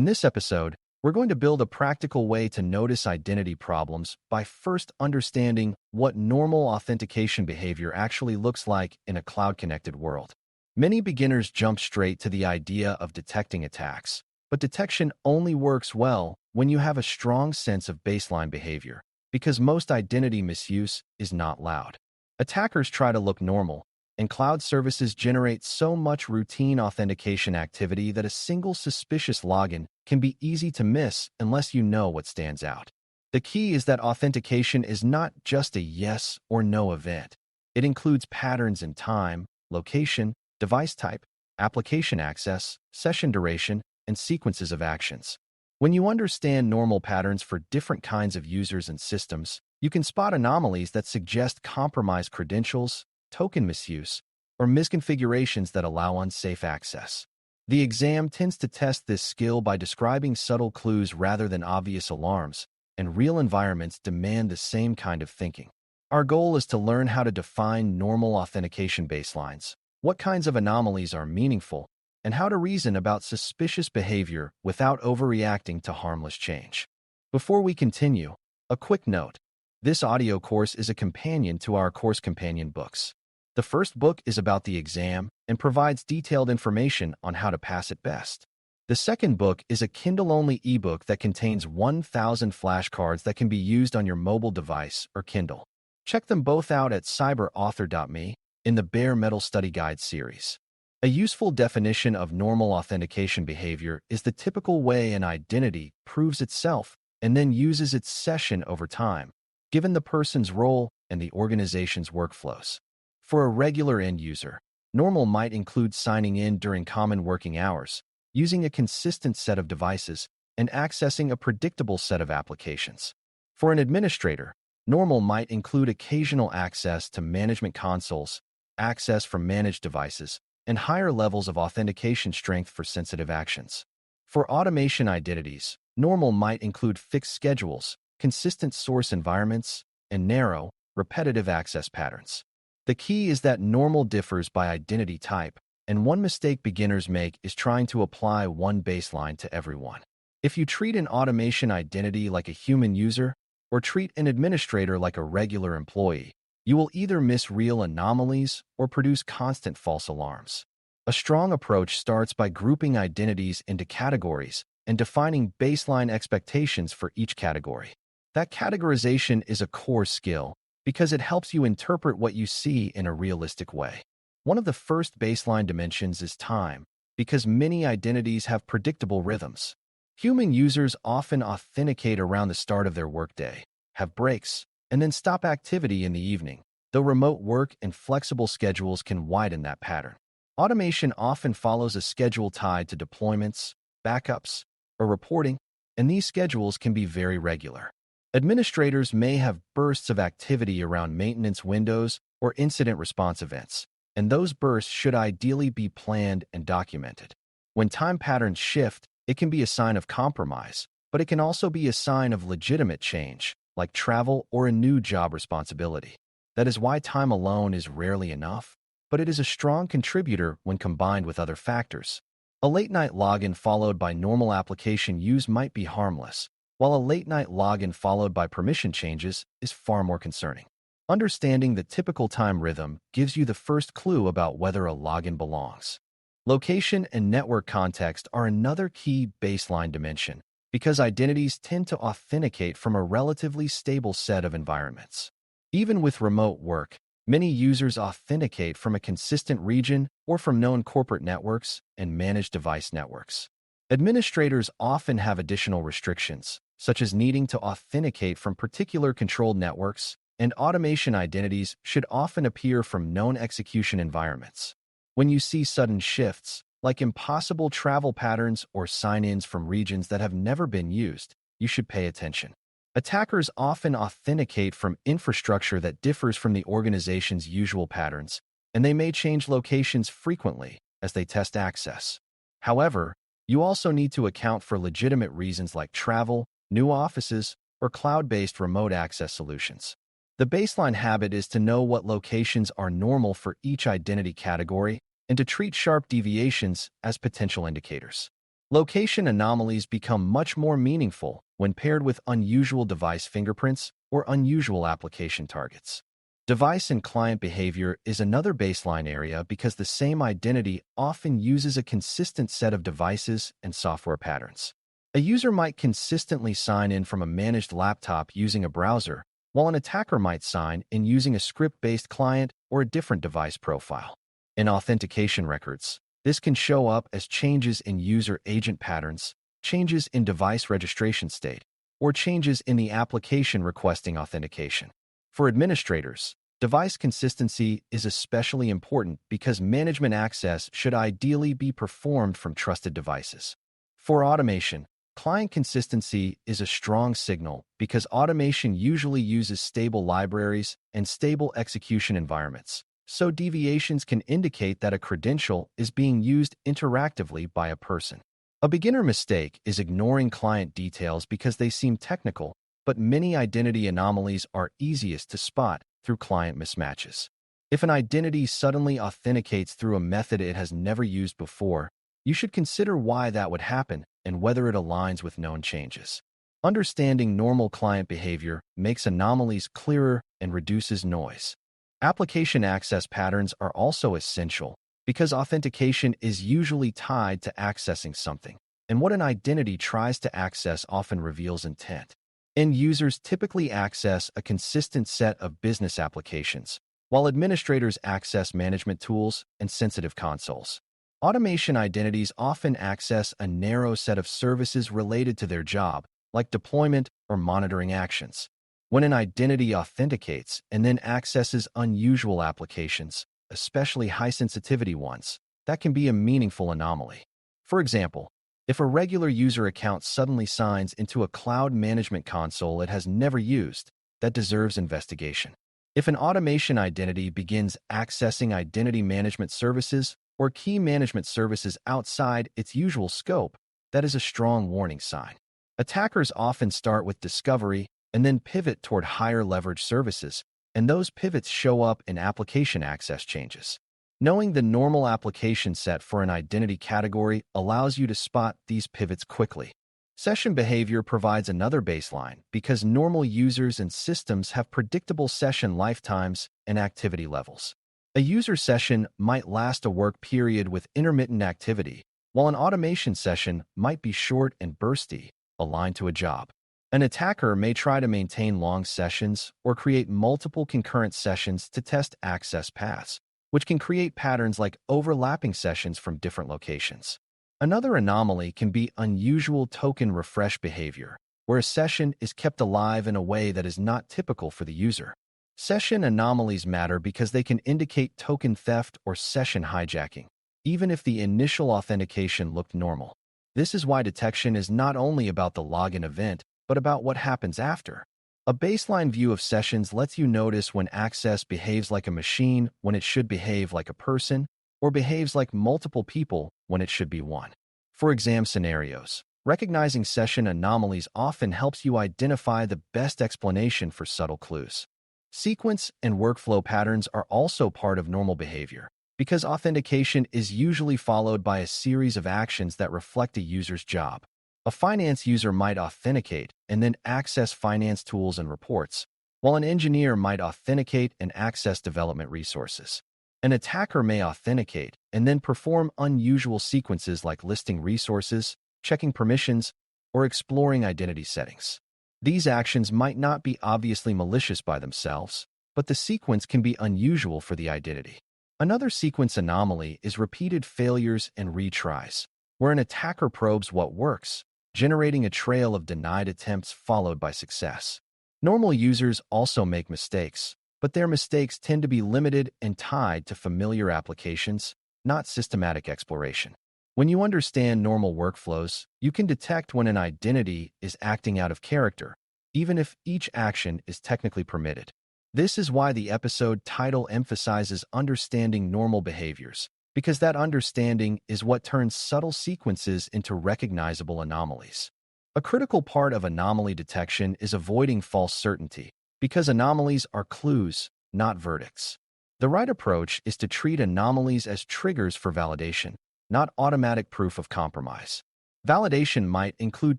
In this episode, we're going to build a practical way to notice identity problems by first understanding what normal authentication behavior actually looks like in a cloud-connected world. Many beginners jump straight to the idea of detecting attacks, but detection only works well when you have a strong sense of baseline behavior, because most identity misuse is not loud. Attackers try to look normal, and cloud services generate so much routine authentication activity that a single suspicious login can be easy to miss unless you know what stands out. The key is that authentication is not just a yes or no event. It includes patterns in time, location, device type, application access, session duration, and sequences of actions. When you understand normal patterns for different kinds of users and systems, you can spot anomalies that suggest compromised credentials, token misuse, or misconfigurations that allow unsafe access. The exam tends to test this skill by describing subtle clues rather than obvious alarms, and real environments demand the same kind of thinking. Our goal is to learn how to define normal authentication baselines, what kinds of anomalies are meaningful, and how to reason about suspicious behavior without overreacting to harmless change. Before we continue, a quick note. This audio course is a companion to our course companion books. The first book is about the exam and provides detailed information on how to pass it best. The second book is a Kindle-only ebook that contains 1,000 flashcards that can be used on your mobile device or Kindle. Check them both out at cyber.author.me in the Bare Metal Study Guide series. A useful definition of normal authentication behavior is the typical way an identity proves itself and then uses its session over time, given the person's role and the organization's workflows. For a regular end user, normal might include signing in during common working hours, using a consistent set of devices, and accessing a predictable set of applications. For an administrator, normal might include occasional access to management consoles, access from managed devices, and higher levels of authentication strength for sensitive actions. For automation identities, normal might include fixed schedules, consistent source environments, and narrow, repetitive access patterns. The key is that normal differs by identity type, and one mistake beginners make is trying to apply one baseline to everyone. If you treat an automation identity like a human user or treat an administrator like a regular employee, you will either miss real anomalies or produce constant false alarms. A strong approach starts by grouping identities into categories and defining baseline expectations for each category. That categorization is a core skill because it helps you interpret what you see in a realistic way. One of the first baseline dimensions is time, because many identities have predictable rhythms. Human users often authenticate around the start of their workday, have breaks, and then stop activity in the evening, though remote work and flexible schedules can widen that pattern. Automation often follows a schedule tied to deployments, backups, or reporting, and these schedules can be very regular. Administrators may have bursts of activity around maintenance windows or incident response events, and those bursts should ideally be planned and documented. When time patterns shift, it can be a sign of compromise, but it can also be a sign of legitimate change, like travel or a new job responsibility. That is why time alone is rarely enough, but it is a strong contributor when combined with other factors. A late-night login followed by normal application use might be harmless, while a late-night login followed by permission changes is far more concerning. Understanding the typical time rhythm gives you the first clue about whether a login belongs. Location and network context are another key baseline dimension, because identities tend to authenticate from a relatively stable set of environments. Even with remote work, many users authenticate from a consistent region or from known corporate networks and managed device networks. Administrators often have additional restrictions, such as needing to authenticate from particular controlled networks, and automation identities should often appear from known execution environments. When you see sudden shifts, like impossible travel patterns or sign-ins from regions that have never been used, you should pay attention. Attackers often authenticate from infrastructure that differs from the organization's usual patterns, and they may change locations frequently as they test access. However, you also need to account for legitimate reasons like travel, new offices, or cloud-based remote access solutions. The baseline habit is to know what locations are normal for each identity category and to treat sharp deviations as potential indicators. Location anomalies become much more meaningful when paired with unusual device fingerprints or unusual application targets. Device and client behavior is another baseline area because the same identity often uses a consistent set of devices and software patterns. A user might consistently sign in from a managed laptop using a browser, while an attacker might sign in using a script-based client or a different device profile. In authentication records, this can show up as changes in user agent patterns, changes in device registration state, or changes in the application requesting authentication. For administrators, device consistency is especially important because management access should ideally be performed from trusted devices. For automation, client consistency is a strong signal because automation usually uses stable libraries and stable execution environments, so deviations can indicate that a credential is being used interactively by a person. A beginner mistake is ignoring client details because they seem technical, but many identity anomalies are easiest to spot through client mismatches. If an identity suddenly authenticates through a method it has never used before, you should consider why that would happen and whether it aligns with known changes. Understanding normal client behavior makes anomalies clearer and reduces noise. Application access patterns are also essential because authentication is usually tied to accessing something, and what an identity tries to access often reveals intent. End users typically access a consistent set of business applications, while administrators access management tools and sensitive consoles. Automation identities often access a narrow set of services related to their job, like deployment or monitoring actions. When an identity authenticates and then accesses unusual applications, especially high-sensitivity ones, that can be a meaningful anomaly. For example, if a regular user account suddenly signs into a cloud management console it has never used, that deserves investigation. If an automation identity begins accessing identity management services or key management services outside its usual scope, that is a strong warning sign. Attackers often start with discovery and then pivot toward higher leverage services, and those pivots show up in application access changes. Knowing the normal application set for an identity category allows you to spot these pivots quickly. Session behavior provides another baseline because normal users and systems have predictable session lifetimes and activity levels. A user session might last a work period with intermittent activity, while an automation session might be short and bursty, aligned to a job. An attacker may try to maintain long sessions or create multiple concurrent sessions to test access paths, which can create patterns like overlapping sessions from different locations. Another anomaly can be unusual token refresh behavior, where a session is kept alive in a way that is not typical for the user. Session anomalies matter because they can indicate token theft or session hijacking, even if the initial authentication looked normal. This is why detection is not only about the login event, but about what happens after. A baseline view of sessions lets you notice when access behaves like a machine when it should behave like a person, or behaves like multiple people when it should be one. For exam scenarios, recognizing session anomalies often helps you identify the best explanation for subtle clues. Sequence and workflow patterns are also part of normal behavior, because authentication is usually followed by a series of actions that reflect a user's job. A finance user might authenticate and then access finance tools and reports, while an engineer might authenticate and access development resources. An attacker may authenticate and then perform unusual sequences like listing resources, checking permissions, or exploring identity settings. These actions might not be obviously malicious by themselves, but the sequence can be unusual for the identity. Another sequence anomaly is repeated failures and retries, where an attacker probes what works, generating a trail of denied attempts followed by success. Normal users also make mistakes, but their mistakes tend to be limited and tied to familiar applications, not systematic exploration. When you understand normal workflows, you can detect when an identity is acting out of character, even if each action is technically permitted. This is why the episode title emphasizes understanding normal behaviors, because that understanding is what turns subtle sequences into recognizable anomalies. A critical part of anomaly detection is avoiding false certainty, because anomalies are clues, not verdicts. The right approach is to treat anomalies as triggers for validation, not automatic proof of compromise. Validation might include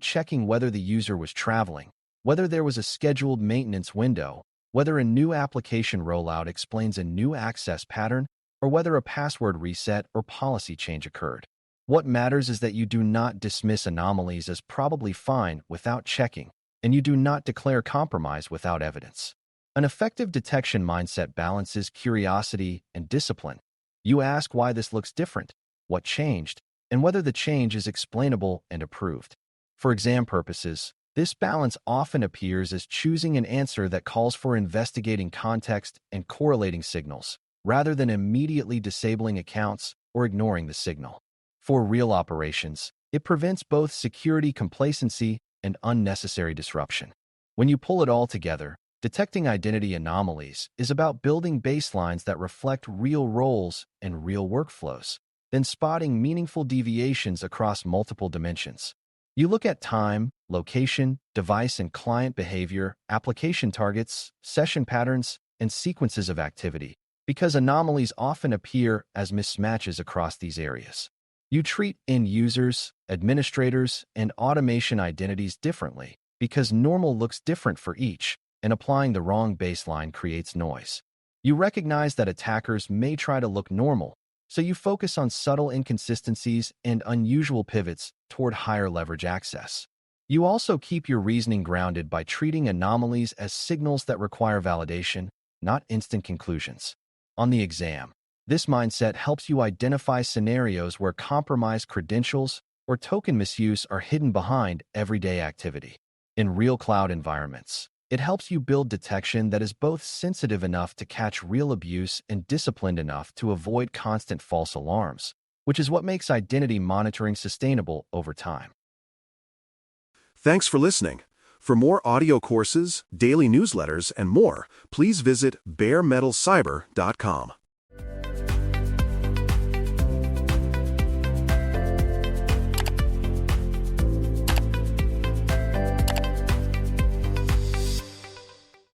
checking whether the user was traveling, whether there was a scheduled maintenance window, whether a new application rollout explains a new access pattern, or whether a password reset or policy change occurred. What matters is that you do not dismiss anomalies as probably fine without checking, and you do not declare compromise without evidence. An effective detection mindset balances curiosity and discipline. You ask why this looks different, what changed, and whether the change is explainable and approved. For exam purposes, this balance often appears as choosing an answer that calls for investigating context and correlating signals, rather than immediately disabling accounts or ignoring the signal. For real operations, it prevents both security complacency and unnecessary disruption. When you pull it all together, detecting identity anomalies is about building baselines that reflect real roles and real workflows, then spotting meaningful deviations across multiple dimensions. You look at time, location, device and client behavior, application targets, session patterns, and sequences of activity, because anomalies often appear as mismatches across these areas. You treat end users, administrators, and automation identities differently because normal looks different for each, and applying the wrong baseline creates noise. You recognize that attackers may try to look normal, so you focus on subtle inconsistencies and unusual pivots toward higher leverage access. You also keep your reasoning grounded by treating anomalies as signals that require validation, not instant conclusions. On the exam, this mindset helps you identify scenarios where compromised credentials or token misuse are hidden behind everyday activity. In real cloud environments, it helps you build detection that is both sensitive enough to catch real abuse and disciplined enough to avoid constant false alarms, which is what makes identity monitoring sustainable over time. Thanks for listening. For more audio courses, daily newsletters, and more, please visit baremetalcyber.com.